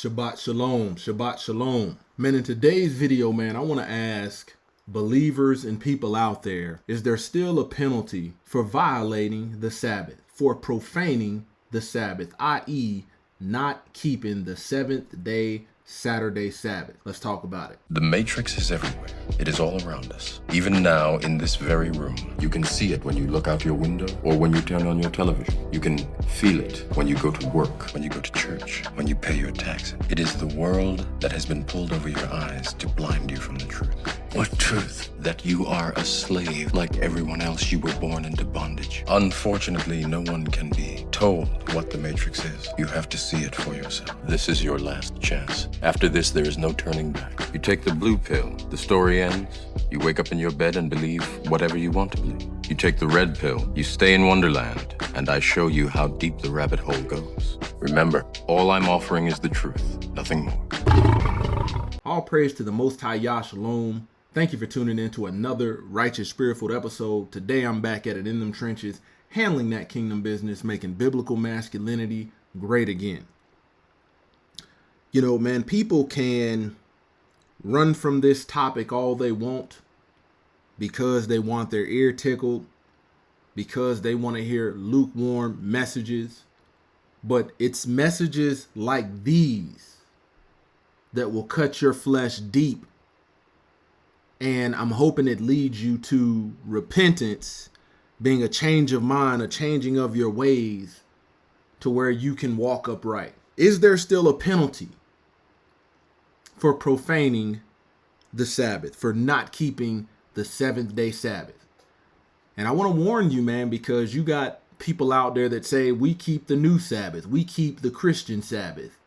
Shabbat Shalom, Shabbat Shalom. Man, in today's video, man, I want to ask believers and people out there, is there still a penalty for violating the Sabbath, for profaning the Sabbath, i.e. not keeping the seventh day Saturday Sabbath? Let's talk about it. The Matrix is everywhere. It is all around us. Even now, in this very room, you can see it when you look out your window or when you turn on your television. You can feel it when you go to work, when you go to church, when you pay your taxes. It is the world that has been pulled over your eyes to blind you from the truth. What truth? That you are a slave like everyone else. You were born into bondage. Unfortunately, no one can be told what the Matrix is. You have to see it for yourself. This is your last chance. After this, there is no turning back. You take the blue pill, the story ends. You wake up in your bed and believe whatever you want to believe. You take the red pill, you stay in Wonderland, and I show you how deep the rabbit hole goes. Remember, all I'm offering is the truth, nothing more. All praise to the Most High Yah Shalom. Thank you for tuning in to another Righteous Spirit-Filled episode. Today I'm back at it in them trenches, handling that kingdom business, making biblical masculinity great again. You know, man, people can run from this topic all they want because they want their ear tickled, because they want to hear lukewarm messages. But it's messages like these that will cut your flesh deep. And I'm hoping it leads you to repentance, being a change of mind, a changing of your ways to where you can walk upright. Is there still a penalty for profaning the Sabbath, for not keeping the seventh day Sabbath? And I want to warn you, man, because you got people out there that say we keep the new Sabbath, we keep the Christian Sabbath.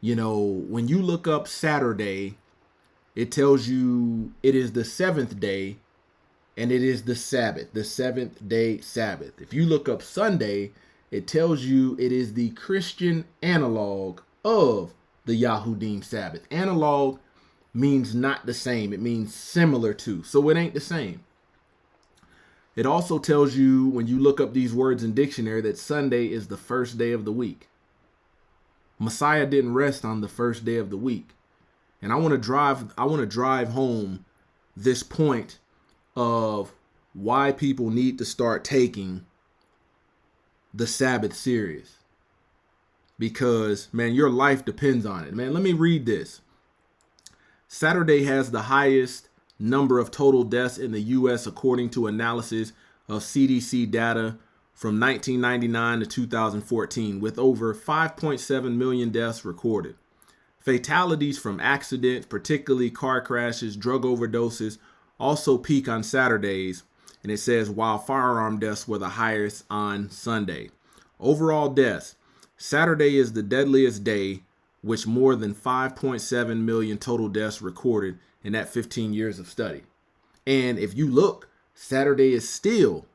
You know, when you look up Saturday, it tells you it is the seventh day and it is the Sabbath, the seventh day Sabbath. If you look up Sunday, it tells you it is the Christian analog of the Yahudim Sabbath. Analog means not the same. It means similar to. So it ain't the same. It also tells you when you look up these words in dictionary that Sunday is the first day of the week. Messiah didn't rest on the first day of the week. And I want to drive home this point of why people need to start taking the Sabbath serious. Because, man, your life depends on it. Man, let me read this. Saturday has the highest number of total deaths in the U.S. according to analysis of CDC data from 1999 to 2014, with over 5.7 million deaths recorded. Fatalities from accidents, particularly car crashes, drug overdoses, also peak on Saturdays. And it says while firearm deaths were the highest on Sunday. Overall deaths, Saturday is the deadliest day, which more than 5.7 million total deaths recorded in that 15 years of study. And if you look, Saturday is still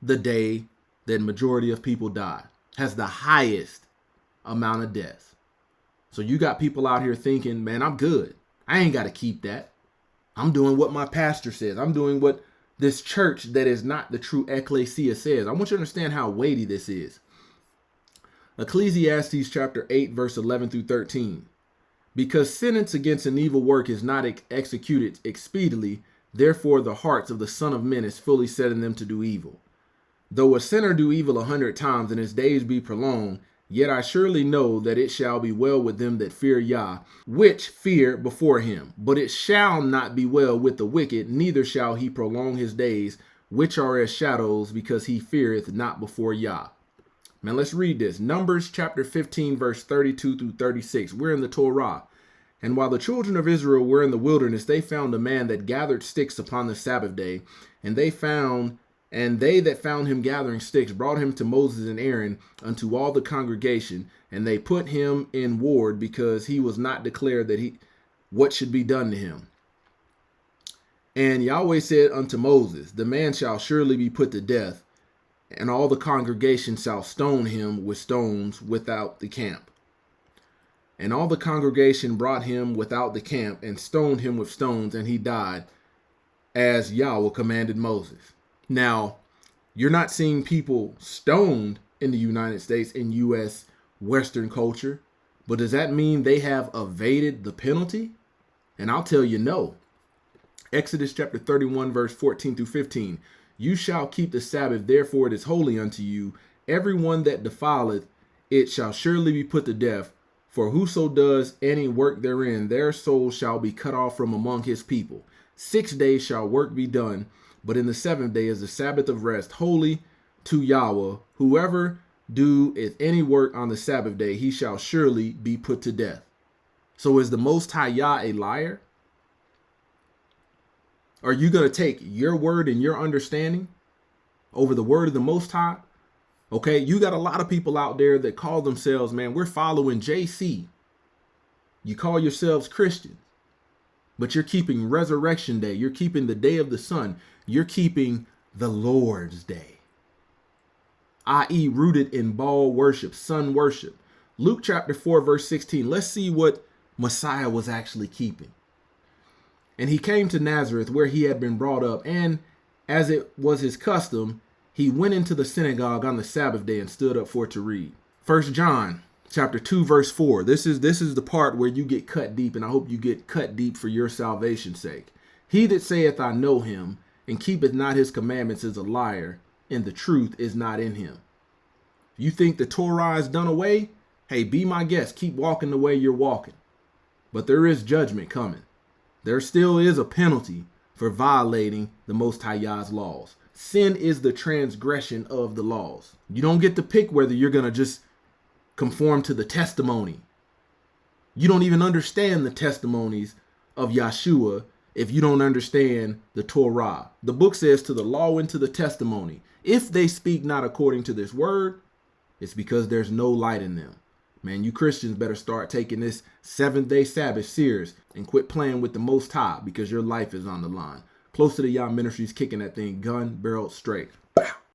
the day that majority of people die, has the highest amount of deaths. So you got people out here thinking, man, I'm good. I ain't got to keep that. I'm doing what my pastor says. I'm doing what this church that is not the true ecclesia says. I want you to understand how weighty this is. Ecclesiastes chapter 8, verse 11 through 13. Because sentence against an evil work is not executed expediently, therefore the hearts of the Son of Men is fully set in them to do evil. Though a sinner do evil 100 times and his days be prolonged, yet I surely know that it shall be well with them that fear Yah, which fear before him. But it shall not be well with the wicked, neither shall he prolong his days, which are as shadows, because he feareth not before Yah. Man, let's read this. Numbers chapter 15, verse 32 through 36. We're in the Torah. And while the children of Israel were in the wilderness, they found a man that gathered sticks upon the Sabbath day. And they that found him gathering sticks brought him to Moses and Aaron unto all the congregation. And they put him in ward because he was not declared what should be done to him. And Yahweh said unto Moses, the man shall surely be put to death, and all the congregation shall stone him with stones without the camp. And all the congregation brought him without the camp and stoned him with stones, and he died, as Yahweh commanded Moses. Now, you're not seeing people stoned in the United States, in U.S. Western culture, But does that mean they have evaded the penalty? And I'll tell you no. Exodus chapter 31, verse 14 through 15. You shall keep the Sabbath, therefore it is holy unto you. Everyone that defileth it shall surely be put to death. For whoso does any work therein, their soul shall be cut off from among his people. 6 days shall work be done, but in the seventh day is the Sabbath of rest, holy to Yahweh. Whoever doeth any work on the Sabbath day, he shall surely be put to death. So is the Most High Yah a liar? Are you going to take your word and your understanding over the word of the Most High? Okay, you got a lot of people out there that call themselves, man, we're following JC. You call yourselves Christians, but you're keeping Resurrection Day. You're keeping the Day of the Sun. You're keeping the Lord's Day, i.e. rooted in Baal worship, sun worship. Luke chapter 4, verse 16. Let's see what Messiah was actually keeping. And he came to Nazareth where he had been brought up, and as it was his custom, he went into the synagogue on the Sabbath day and stood up for to read. 1 John chapter 2, verse 4. This is the part where you get cut deep, and I hope you get cut deep for your salvation's sake. He that saith, I know him, and keepeth not his commandments is a liar, and the truth is not in him. You think the Torah is done away? Hey, be my guest. Keep walking the way you're walking. But there is judgment coming. There still is a penalty for violating the Most High Yah's laws. Sin is the transgression of the laws. You don't get to pick whether you're going to just conform to the testimony. You don't even understand the testimonies of Yahshua if you don't understand the Torah. The book says to the law and to the testimony. If they speak not according to this word, it's because there's no light in them. Man, you Christians better start taking this 7th-day Sabbath serious and quit playing with the Most High, because your life is on the line. Close to the Yah Ministries, kicking that thing gun barrel straight.